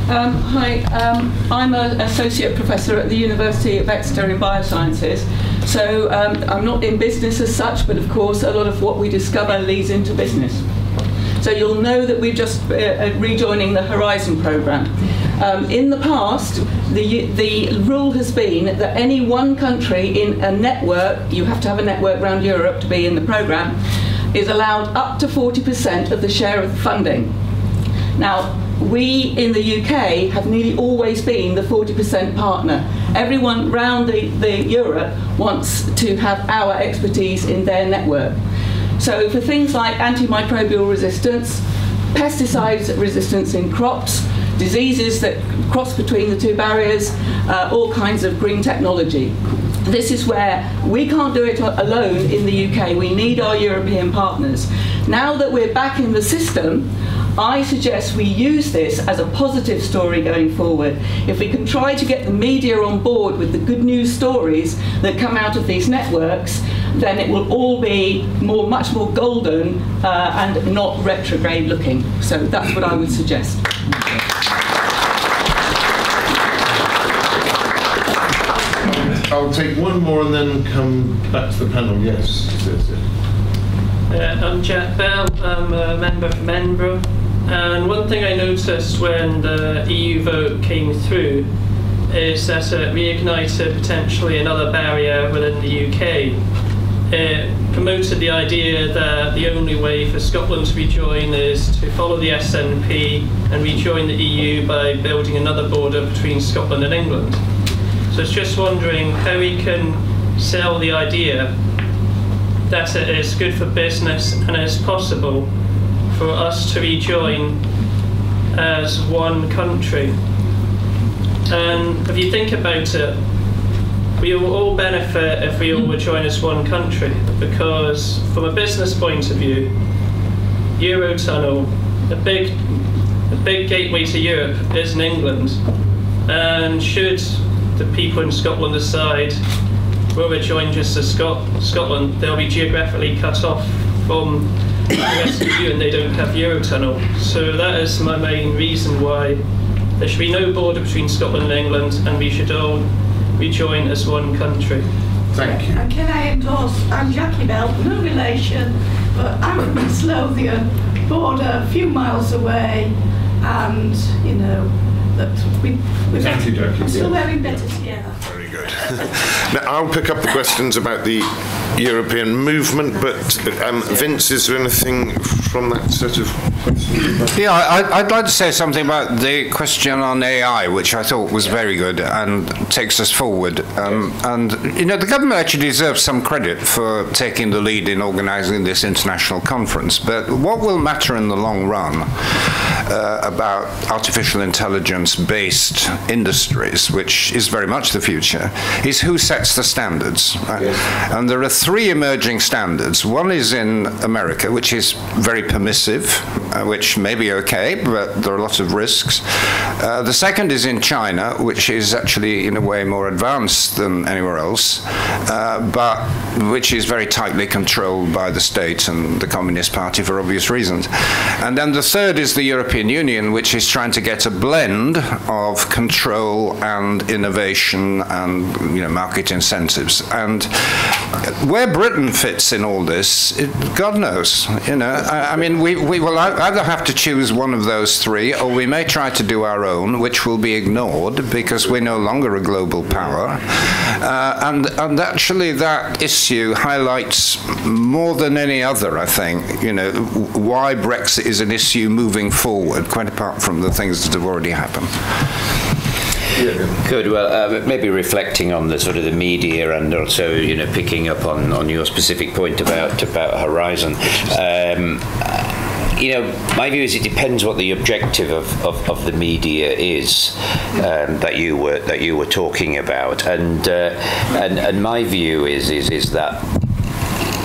Hi, I'm an associate professor at the University of Exeter in Biosciences. So I'm not in business as such, but of course a lot of what we discover leads into business. So you'll know that we're just rejoining the Horizon programme. In the past, the rule has been that any one country in a network, you have to have a network around Europe to be in the programme, is allowed up to 40% of the share of the funding. Now, we in the UK have nearly always been the 40% partner. Everyone round the Europe wants to have our expertise in their network. So for things like antimicrobial resistance, pesticide resistance in crops, diseases that cross between the two barriers, all kinds of green technology. This is where we can't do it alone in the UK. We need our European partners. Now that we're back in the system, I suggest we use this as a positive story going forward. If we can try to get the media on board with the good news stories that come out of these networks, then it will all be much more golden and not retrograde looking. So that's what I would suggest. I'll take one more and then come back to the panel. Yes. I'm Jack Bell. I'm a member from Edinburgh. And one thing I noticed when the EU vote came through is that it reignited potentially another barrier within the UK. It promoted the idea that the only way for Scotland to rejoin is to follow the SNP and rejoin the EU by building another border between Scotland and England. So I was just wondering how we can sell the idea that it is good for business and it is possible for us to rejoin as one country. And if you think about it, we will all benefit if we all would join as one country, because from a business point of view, Eurotunnel, a big gateway to Europe, is in England. And should the people in Scotland decide, well, we're joined just to Scotland, they'll be geographically cut off from the rest of the EU, and they don't have Eurotunnel. So that is my main reason why there should be no border between Scotland and England, and we should all rejoin as one country. Thank you. And can I endorse, I'm Jackie Bell, no relation, but I'm from the Slovenian border, a few miles away, and, you know, that we're still wearing better together. Very good. Now, I'll pick up the questions about the European movement, but Vince, is there anything from that set of questions? Yeah, I'd like to say something about the question on AI, which I thought was very good and takes us forward. And, you know, the government actually deserves some credit for taking the lead in organising this international conference. But what will matter in the long run about artificial intelligence-based industries, which is very much the future, is who sets the standards. Right? Yes. And there are three emerging standards. One is in America, which is very permissive, which may be okay, but there are lots of risks. The second is in China, which is actually in a way more advanced than anywhere else, but which is very tightly controlled by the state and the Communist Party for obvious reasons. And then the third is the European Union, which is trying to get a blend of control and innovation and, you know, market incentives. And where Britain fits in all this, God knows. You know, I mean, we will either have to choose one of those three, or we may try to do our own, which will be ignored because we're no longer a global power. And actually, that issue highlights more than any other, I think, you know, why Brexit is an issue moving forward, quite apart from the things that have already happened. Good. Well, maybe reflecting on the sort of the media, and also, you know, picking up on your specific point about Horizon. You know, my view is it depends what the objective of the media is that you were talking about, and my view is that,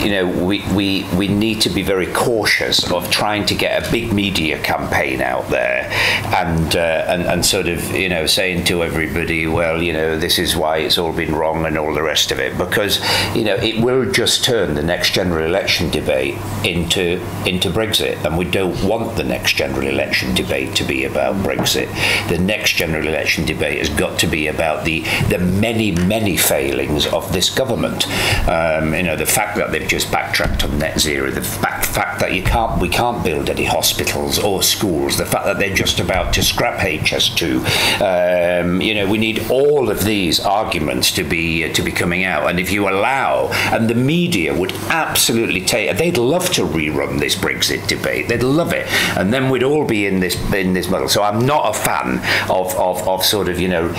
you know, we need to be very cautious of trying to get a big media campaign out there and sort of, you know, saying to everybody, well, you know, this is why it's all been wrong and all the rest of it, because, you know, it will just turn the next general election debate into Brexit, and we don't want the next general election debate to be about Brexit. The next general election debate has got to be about the many failings of this government. You know, the fact that they've just backtracked on net zero, the fact that we can't build any hospitals or schools, the fact that they're just about to scrap HS2. You know, we need all of these arguments to be coming out, and if you allow, and the media would absolutely they'd love to rerun this Brexit debate, they'd love it, and then we'd all be in this model. So I'm not a fan of sort of, you know,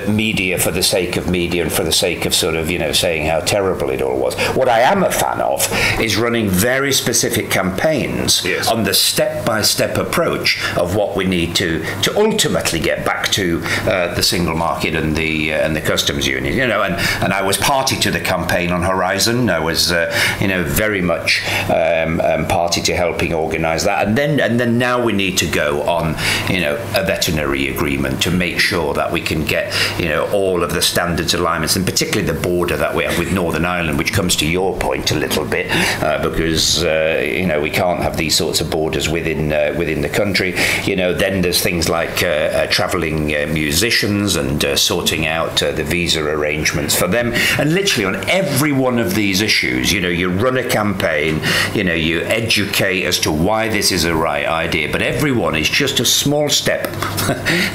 media for the sake of media and for the sake of sort of, you know, saying how terrible it all was. What I am a fan of is running very specific campaigns on the step-by-step approach of what we need to ultimately get back to the single market and the customs union. You know, and I was party to the campaign on Horizon. I was you know, very much party to helping organise that. And then now we need to go on, you know, a veterinary agreement to make sure that we can get, you know, all of the standards alignments, and particularly the border that we have with Northern Ireland, which comes to your point a little bit, because you know, we can't have these sorts of borders within the country. You know, then there's things like travelling musicians and sorting out the visa arrangements for them. And literally on every one of these issues, you know, you run a campaign, you know, you educate as to why this is a right idea, but everyone is just a small step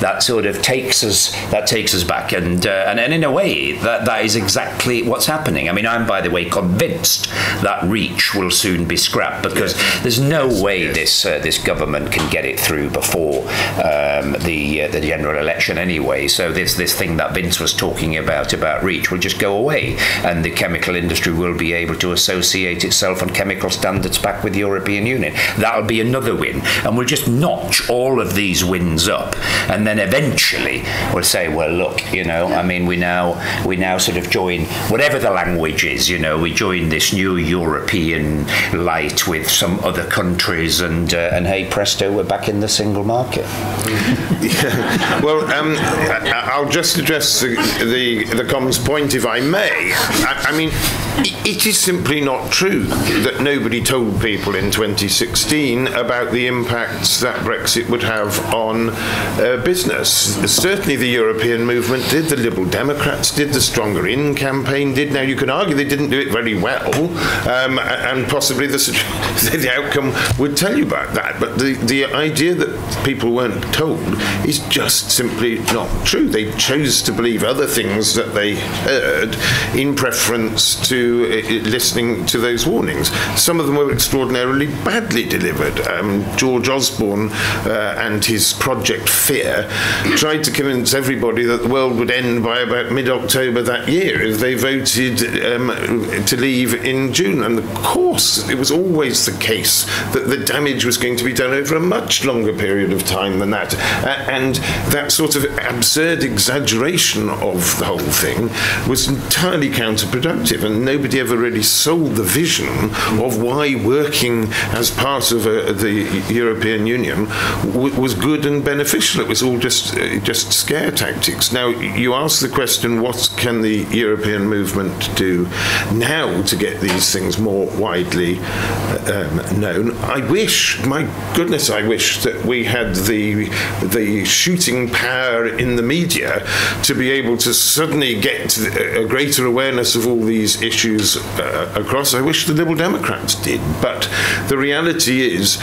that sort of takes us back, and in a way that is exactly what's happening. I mean, I'm, by the way, convinced that REACH will soon be scrapped, because there's no way this government can get it through before the general election anyway. So this thing that Vince was talking about REACH will just go away, and the chemical industry will be able to associate itself on chemical standards back with the European Union. That'll be another win, and we'll just notch all of these wins up, and then eventually we'll say, well, look, you know, I mean, we now sort of join whatever the language is, you know, we join this new new European light with some other countries, and hey presto, we're back in the single market. Yeah. Well, I'll just address the Com's point, if I may. I mean, it is simply not true that nobody told people in 2016 about the impacts that Brexit would have on business. Certainly the European movement did, the Liberal Democrats did, the Stronger In campaign did. Now, you can argue they didn't do it very well, and possibly the outcome would tell you about that. But the idea that people weren't told is just simply not true. They chose to believe other things that they heard in preference to listening to those warnings. Some of them were extraordinarily badly delivered. George Osborne and his Project Fear tried to convince everybody that the world would end by about mid-October that year if they voted to leave in June. And of course, it was always the case that the damage was going to be done over a much longer period of time than that. And that sort of absurd exaggeration of the whole thing was entirely counterproductive, and nobody ever really sold the vision of why working as part of the European Union was good and beneficial. It was all just scare tactics. Now, you ask the question, what can the European movement do now to get these things more widely known? I wish, my goodness, I wish that we had the shooting power in the media to be able to suddenly get a greater awareness of all these issues across. I wish the Liberal Democrats did, but the reality is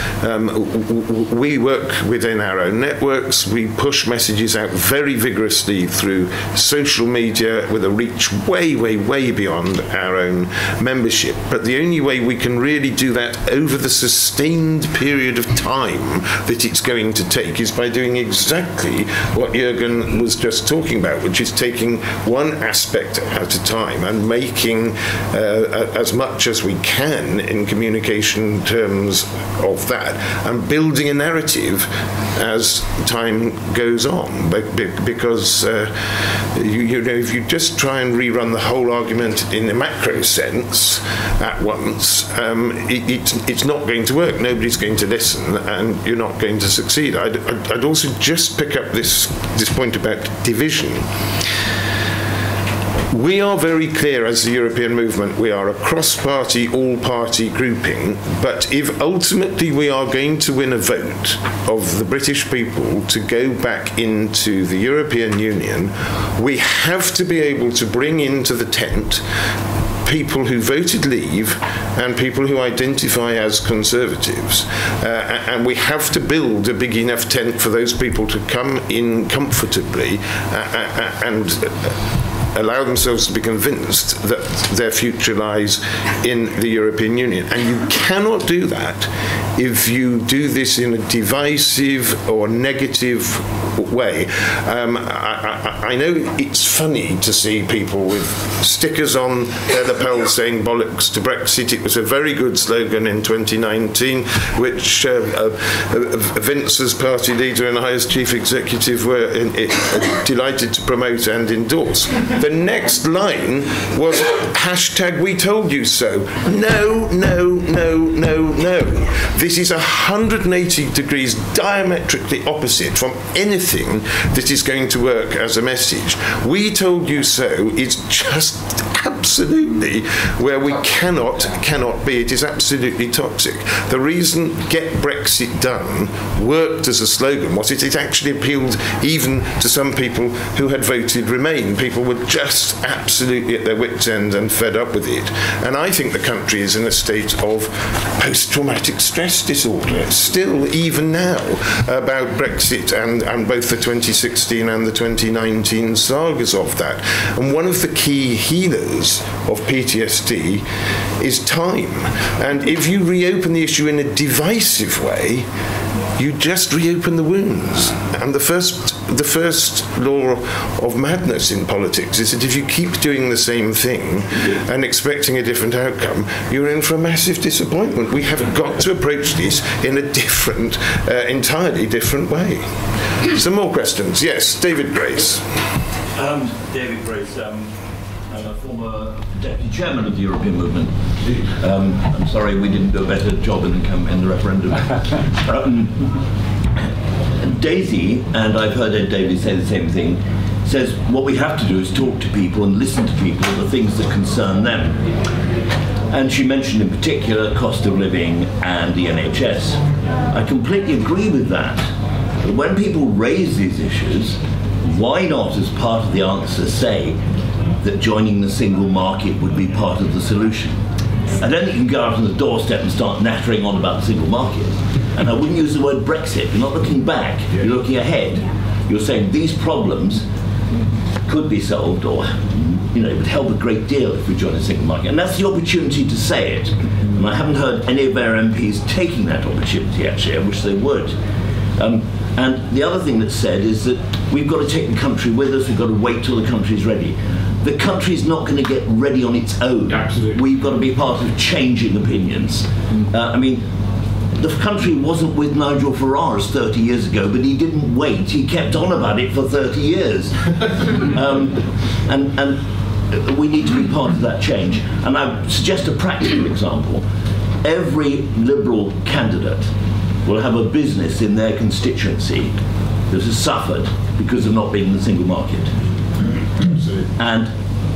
we work within our own networks. We push messages out very vigorously through social media with a reach way, way, way beyond our own membership. But the only way we can really do that over the sustained period of time that it's going to take is by doing exactly what Jürgen was just talking about, which is taking one aspect at a time and making as much as we can in communication terms of that, and building a narrative as time goes on. Because you know, if you just try and rerun the whole argument in the macro sense at once, it's not going to work. Nobody's going to listen, and you're not going to succeed. I'd also just pick up this point about division. We are very clear as the European movement, we are a cross-party, all-party grouping, but if ultimately we are going to win a vote of the British people to go back into the European Union, we have to be able to bring into the tent people who voted leave and people who identify as conservatives. And we have to build a big enough tent for those people to come in comfortably and allow themselves to be convinced that their future lies in the European Union. And you cannot do that if you do this in a divisive or negative way. I know it's funny to see people with stickers on their lapels saying bollocks to Brexit. It was a very good slogan in 2019, which Vince's party leader and highest chief executive were delighted to promote and endorse. The next line was #we told you so. No, no, no, no, no. This is 180 degrees diametrically opposite from anything that is going to work as a message. We told you so is just absolutely where we cannot be. It is absolutely toxic. The reason Get Brexit Done worked as a slogan was it actually appealed even to some people who had voted Remain. People were just absolutely at their wits' end and fed up with it. And I think the country is in a state of post-traumatic stress disorder, still even now, about Brexit and both the 2016 and the 2019 sagas of that. And one of the key healers of PTSD is time. And if you reopen the issue in a divisive way, you just reopen the wounds. And the first law of madness in politics is that if you keep doing the same thing and expecting a different outcome, you're in for a massive disappointment. We have got to approach this in a different, entirely different way. Some more questions? Yes, David Grace. David Grace. I'm a former deputy chairman of the European movement. I'm sorry we didn't do a better job in the referendum. Daisy, and I've heard Ed Davies say the same thing, says what we have to do is talk to people and listen to people the things that concern them. And she mentioned in particular cost of living and the NHS. I completely agree with that. But when people raise these issues, why not, as part of the answer, say that joining the single market would be part of the solution? I don't think you can go out on the doorstep and start nattering on about the single market. And I wouldn't use the word Brexit. You're not looking back, you're looking ahead. You're saying these problems could be solved, or it would help a great deal if we join a single market. And that's the opportunity to say it. And I haven't heard any of our MPs taking that opportunity, actually. I wish they would. And the other thing that's said is that we've got to take the country with us, we've got to wait till the country's ready. The country's not going to get ready on its own. Absolutely. We've got to be part of changing opinions. The country wasn't with Nigel Farage 30 years ago, but he didn't wait. He kept on about it for 30 years. And we need to be part of that change. And I suggest a practical example. Every Liberal candidate will have a business in their constituency that has suffered because of not being in the single market. And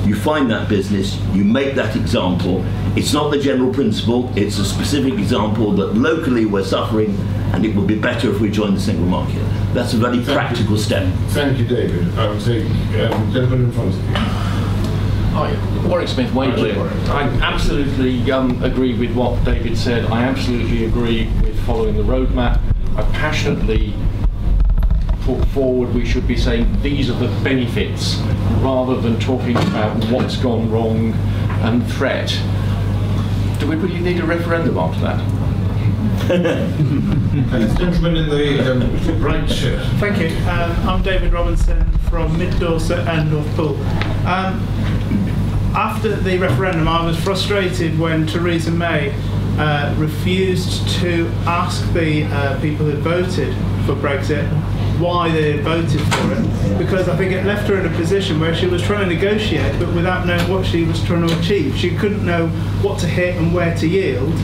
you find that business, you make that example. It's not the general principle, it's a specific example that locally we're suffering and it would be better if we joined the single market. That's a very practical step. Thank you, David. I will take gentleman in front of you. Hi, Warwick Smith, Waverley. I absolutely agree with what David said. I absolutely agree with following the roadmap. I passionately put forward we should be saying these are the benefits rather than talking about what's gone wrong and threat. Do we really need a referendum after that? Gentleman in the right shirt. Thank you. I'm David Robinson from Mid Dorset and North Poole. After the referendum, I was frustrated when Theresa May refused to ask the people who voted for Brexit why they had voted for it, because I think it left her in a position where she was trying to negotiate but without knowing what she was trying to achieve. She couldn't know what to hit and where to yield.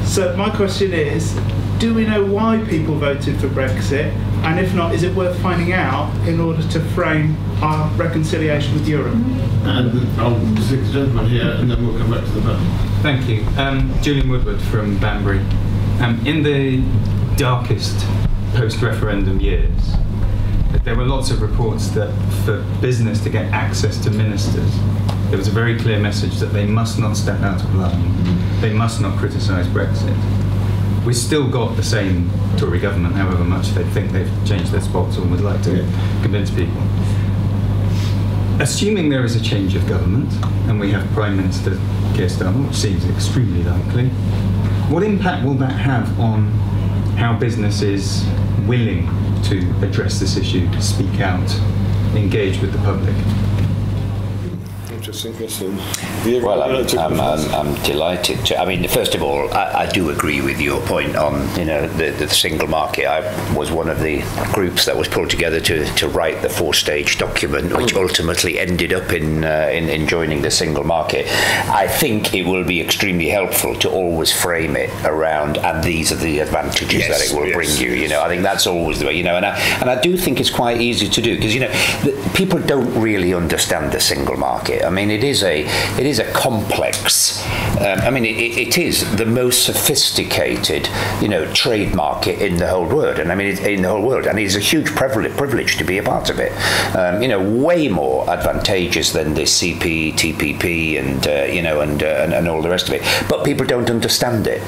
So my question is, do we know why people voted for Brexit? And if not, is it worth finding out in order to frame our reconciliation with Europe? And I'll stick the gentleman here and then we'll come back to the panel. Thank you. Julian Woodward from Banbury. In the darkest post-referendum years, there were lots of reports that for business to get access to ministers, there was a very clear message that they must not step out of line, they must not criticise Brexit. We've still got the same Tory government, however much they think they've changed their spots or would like to convince people. Assuming there is a change of government, and we have Prime Minister Keir Starmer, which seems extremely likely, what impact will that have on how business is willing to address this issue, speak out, engage with the public? Interesting question. Well, I'm delighted to. I mean, first of all, I do agree with your point on the single market. I was one of the groups that was pulled together to write the 4-stage document, which ultimately ended up in joining the single market. I think it will be extremely helpful to always frame it around, and these are the advantages that it will bring you. I think that's always the way. And I do think it's quite easy to do because people don't really understand the single market. I mean, it is a complex. It is the most sophisticated, trade market in the whole world, and in the whole world, and it's a huge privilege to be a part of it. Way more advantageous than this CP, TPP, and all the rest of it. But people don't understand it.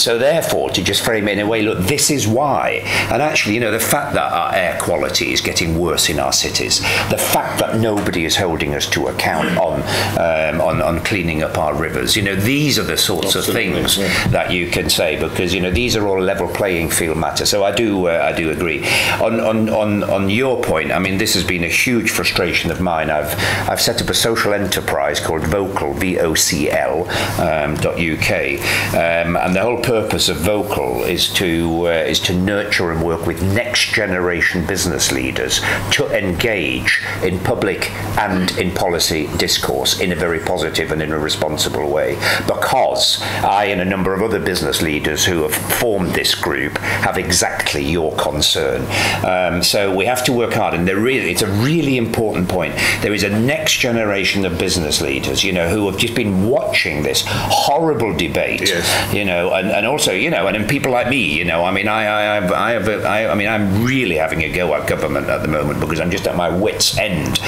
So therefore, to just frame it in a way, look, this is why. And actually, the fact that our air quality is getting worse in our cities, the fact that nobody is holding us to account on cleaning up our rivers. These are the sorts of things that you can say because these are all level playing field matters. So I do agree. On your point, this has been a huge frustration of mine. I've set up a social enterprise called Vocal, VOCL .uk, and the whole purpose of Vocal is to nurture and work with next generation business leaders to engage in public and in policy discourse in a very positive and in a responsible way, because I and a number of other business leaders who have formed this group have exactly your concern. So we have to work hard, and it's a really important point. There is a next generation of business leaders, who have just been watching this horrible debate, and also, and then people like me, I'm really having a go at government at the moment because I'm just at my wit's end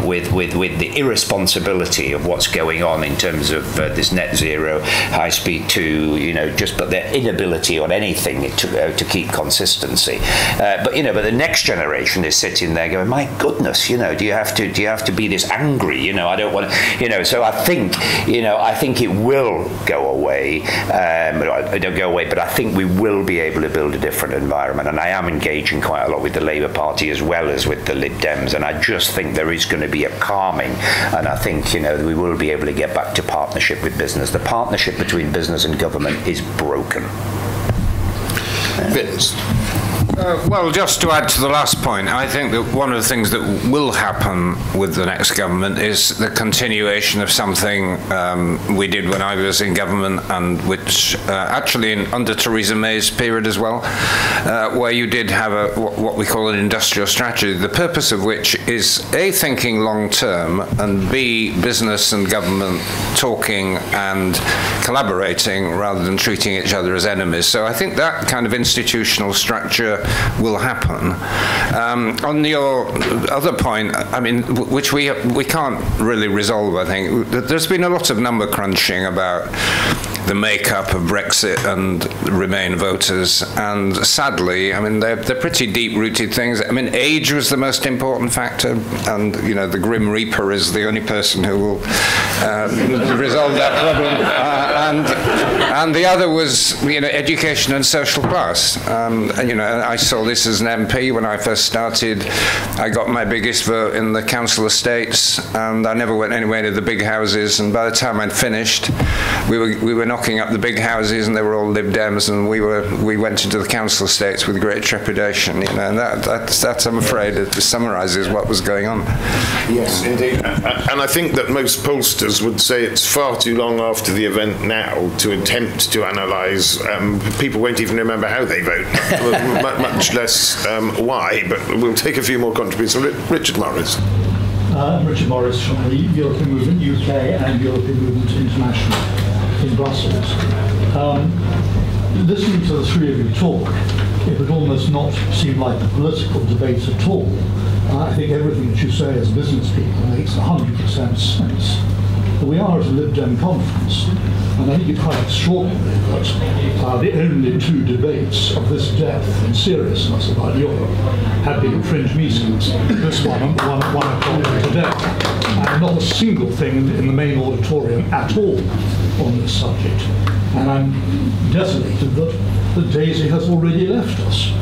with the irresponsibility of what's going on in terms of this net zero, high speed 2, but their inability on anything to keep consistency. But the next generation is sitting there going, my goodness, do you have to be this angry? I don't want to, so I think it will go away. Don't go away, but I think we will be able to build a different environment. And I am engaging quite a lot with the Labour Party as well as with the Lib Dems, and I just think there is going to be a calming, and I think we will be able to get back to partnership with business. The partnership between business and government is broken. Vince. Well, just to add to the last point, I think that one of the things that will happen with the next government is the continuation of something we did when I was in government, and which actually under Theresa May's period as well, where you did have what we call an industrial strategy, the purpose of which is A, thinking long term, and B, business and government talking and collaborating rather than treating each other as enemies. So I think that kind of institutional structure will happen. On your other point, which we can't really resolve, I think, there's been a lot of number crunching about the makeup of Brexit and Remain voters, and sadly, they're pretty deep-rooted things. Age was the most important factor, and the Grim Reaper is the only person who will resolve that problem. And the other was, education and social class. I saw this as an MP when I first started. I got my biggest vote in the council estates, and I never went anywhere near the big houses. And by the time I'd finished, we were knocking up the big houses, and they were all Lib Dems, and we went into the council estates with great trepidation. And that I'm afraid it summarises what was going on. Yes, indeed. And I think that most pollsters would say it's far too long after the event now to attempt to analyse. People won't even remember how they vote, much less why, but we'll take a few more contributions. Richard Morris. Richard Morris from the European Movement UK and European Movement International in Brussels. Listening to the three of you talk, it would almost not seem like a political debate at all. I think everything that you say as business people makes 100% sense. But we are at a Lib Dem conference, and I think it's quite extraordinary that the only two debates of this depth and seriousness about Europe have been Fringe meetings, this one and one at 1 o'clock today, and not a single thing in the main auditorium at all on this subject. And I'm desolated that Daisy has already left us,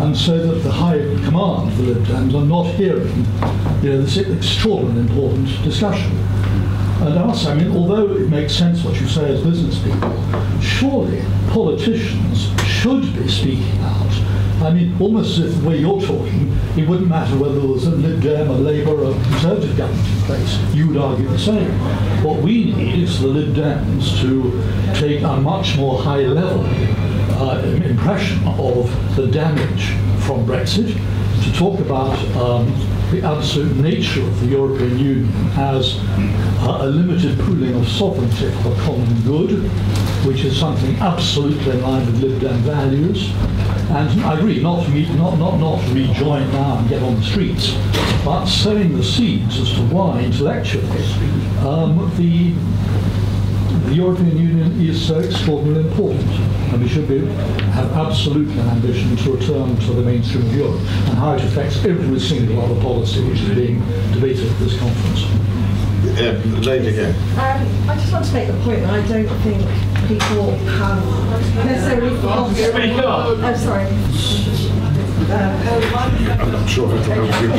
and so that the high command of the Lib Dems are not hearing this extraordinarily important discussion. And also, although it makes sense what you say as business people, surely politicians should be speaking out. Almost as if the way you're talking, it wouldn't matter whether there was a Lib Dem, a Labour, or a Conservative government in place. You would argue the same. What we need is the Lib Dems to take a much more high-level impression of the damage from Brexit, to talk about the absolute nature of the European Union as a limited pooling of sovereignty for the common good, which is something absolutely in line with Lib Dem values. And I agree, not rejoin now and get on the streets, but sowing the seeds as to why intellectually the European Union is so extraordinarily important, and we should have absolutely an ambition to return to the mainstream of Europe and how it affects every single other policy which is being debated at this conference. Lady again. I just want to make the point that I don't think people have necessarily thought. Oh, sorry. I'm not sure if it'll help you.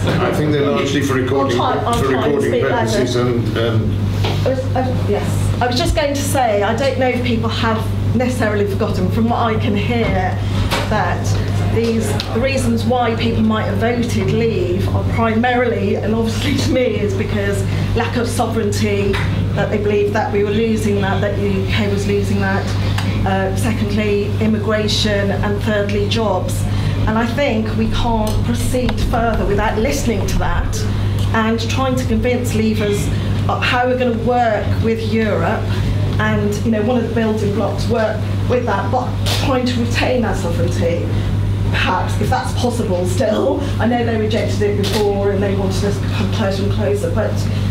I think they're largely for recording purposes and yes. I was just going to say, I don't know if people have necessarily forgotten. From what I can hear, that the reasons why people might have voted leave are primarily, and obviously to me, is because lack of sovereignty, that they believe that we were losing that the UK was losing that. Secondly, immigration, and thirdly, jobs. And I think we can't proceed further without listening to that and trying to convince leavers of how we're going to work with Europe. And one of the building blocks work with that, but trying to retain our sovereignty, perhaps, if that's possible still. I know they rejected it before and they wanted us to become closer and closer,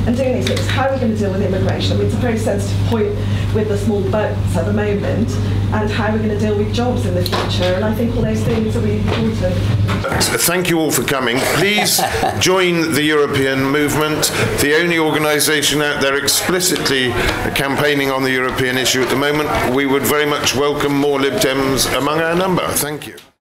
and doing these things, how are we going to deal with immigration? I mean, it's a very sensitive point with the small boats at the moment, and how we're going to deal with jobs in the future, and I think all those things are really important. Thank you all for coming. Please join the European movement, the only organisation out there explicitly campaigning on the European issue at the moment. We would very much welcome more Lib Dems among our number. Thank you.